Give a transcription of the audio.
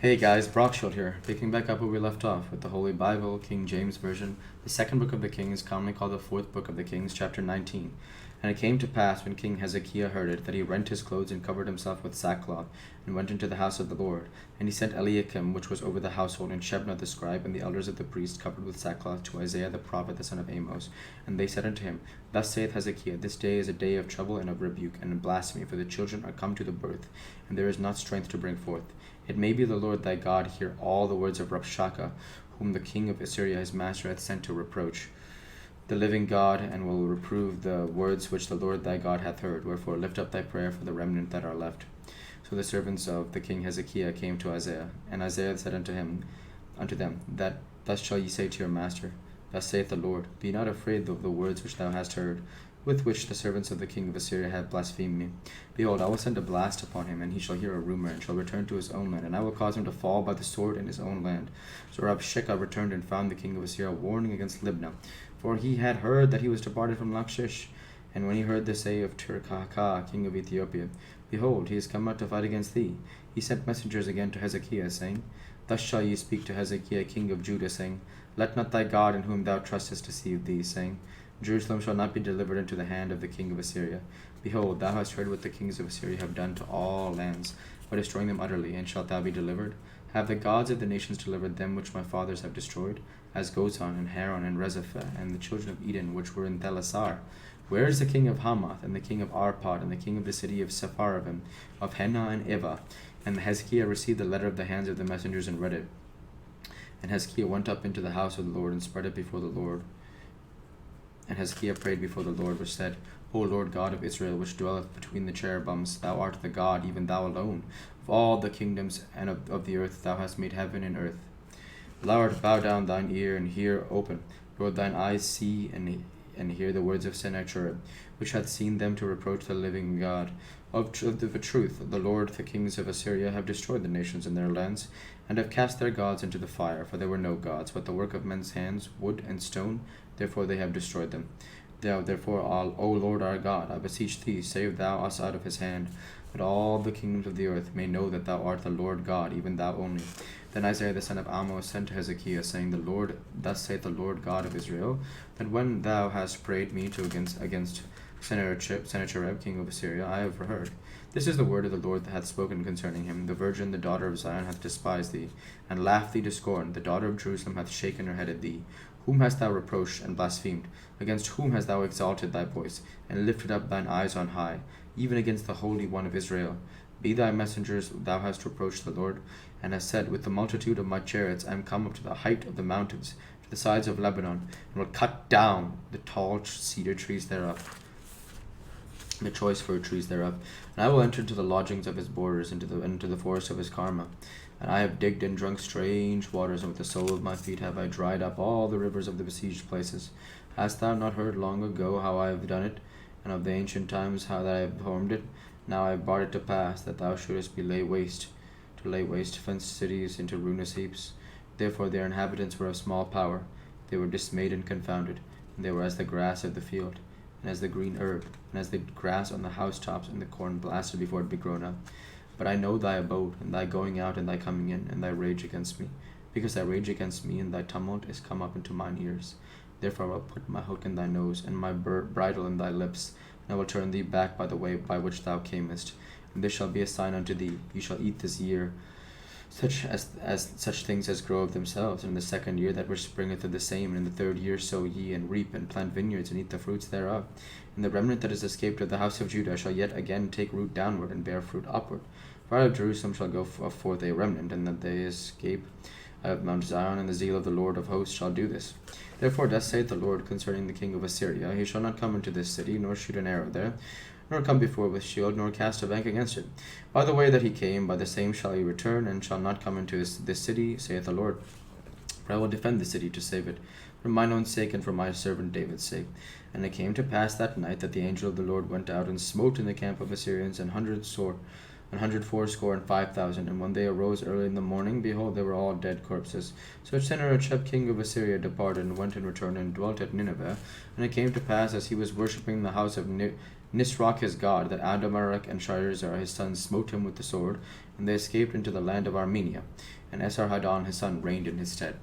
Hey guys, Brockshield here, picking back up where we left off with the Holy Bible, King James Version, the second book of the Kings, commonly called the fourth book of the Kings, chapter 19. And it came to pass, when King Hezekiah heard it, that he rent his clothes and covered himself with sackcloth, and went into the house of the Lord. And he sent Eliakim, which was over the household, and Shebna the scribe, and the elders of the priests, covered with sackcloth, to Isaiah the prophet, the son of Amos. And they said unto him, Thus saith Hezekiah, This day is a day of trouble and of rebuke, and of blasphemy, for the children are come to the birth, and there is not strength to bring forth. It may be the Lord thy God hear all the words of Rabshakeh, whom the king of Assyria his master hath sent to reproach the living God, and will reprove the words which the Lord thy God hath heard. Wherefore lift up thy prayer for the remnant that are left. So the servants of the king Hezekiah came to Isaiah, and Isaiah said unto them, that thus shall ye say to your master, Thus saith the Lord, Be not afraid of the words which thou hast heard, with which the servants of the king of Assyria have blasphemed me. Behold, I will send a blast upon him, and he shall hear a rumor, and shall return to his own land, and I will cause him to fall by the sword in his own land. So Rabshakeh returned and found the king of Assyria warning against Libnah, for he had heard that he was departed from Lachish. And when he heard the say of Tirhakah, king of Ethiopia, Behold, he is come out to fight against thee, he sent messengers again to Hezekiah, saying, Thus shall ye speak to Hezekiah king of Judah, saying, Let not thy God in whom thou trustest deceive thee, saying, Jerusalem shall not be delivered into the hand of the king of Assyria. Behold, thou hast heard what the kings of Assyria have done to all lands, by destroying them utterly, and shalt thou be delivered? Have the gods of the nations delivered them which my fathers have destroyed, as Gozan, and Haran, and Rezephah, and the children of Eden, which were in Thelasar? Where is the king of Hamath, and the king of Arpad, and the king of the city of Sepharvaim, of Hena and Eva? And Hezekiah received the letter of the hands of the messengers, and read it. And Hezekiah went up into the house of the Lord, and spread it before the Lord. And Hezekiah prayed before the Lord, which said, O Lord God of Israel, which dwelleth between the cherubims, thou art the God, even thou alone. Of all the kingdoms and of the earth thou hast made heaven and earth. Lord, bow down thine ear, and hear open. Lord, thine eyes see and hear the words of Sennacherib, which hath seen them to reproach the living God. Of the truth, the Lord, the kings of Assyria, have destroyed the nations in their lands, and have cast their gods into the fire, for there were no gods, but the work of men's hands, wood and stone, therefore they have destroyed them. Therefore, O Lord our God, I beseech thee, save thou us out of his hand, that all the kingdoms of the earth may know that thou art the Lord God, even thou only. Then Isaiah the son of Amoz sent to Hezekiah, saying, Thus saith the Lord God of Israel, that when thou hast prayed me against Sennacherib, king of Assyria, I have heard. This is the word of the Lord that hath spoken concerning him. The virgin, the daughter of Zion, hath despised thee, and laughed thee to scorn. The daughter of Jerusalem hath shaken her head at thee. Whom hast thou reproached and blasphemed? Against whom hast thou exalted thy voice, and lifted up thine eyes on high, even against the Holy One of Israel? Be thy messengers, thou hast reproached the Lord, and hast said, With the multitude of my chariots I am come up to the height of the mountains, to the sides of Lebanon, and will cut down the tall cedar trees thereof, the choice fir trees thereof. And I will enter into the lodgings of his borders, into the forest of his Carmel. And I have digged and drunk strange waters, and with the sole of my feet have I dried up all the rivers of the besieged places. Hast thou not heard long ago how I have done it, and of the ancient times how that I have formed it? Now I have brought it to pass, that thou shouldest be lay waste fenced cities into ruinous heaps. Therefore their inhabitants were of small power, they were dismayed and confounded, and they were as the grass of the field, and as the green herb, and as the grass on the housetops, and the corn blasted before it be grown up. But I know thy abode, and thy going out, and thy coming in, and thy rage against me, because thy rage against me and thy tumult is come up into mine ears. Therefore I will put my hook in thy nose, and my bridle in thy lips, and I will turn thee back by the way by which thou camest. And this shall be a sign unto thee: ye shall eat this year such things as grow of themselves, and in the second year that which springeth of the same, and in the third year sow ye, and reap, and plant vineyards, and eat the fruits thereof. And the remnant that is escaped of the house of Judah shall yet again take root downward, and bear fruit upward. For out of Jerusalem shall go forth a remnant, and that they escape out of Mount Zion, and the zeal of the Lord of hosts shall do this. Therefore thus saith the Lord concerning the king of Assyria, He shall not come into this city, nor shoot an arrow there, nor come before with shield, nor cast a bank against it. By the way that he came, by the same shall he return, and shall not come into this city, saith the Lord. For I will defend the city to save it, for mine own sake, and for my servant David's sake. And it came to pass that night that the angel of the Lord went out and smote in the camp of Assyrians 140 and 5,000. And when they arose early in the morning, behold, they were all dead corpses. So Sennacherib king of Assyria departed, and went and returned, and dwelt at Nineveh. And it came to pass, as he was worshipping in the house of Nisroch his god, that Adammelech and Sharezer his sons smote him with the sword, and they escaped into the land of Armenia, and Esarhaddon his son reigned in his stead.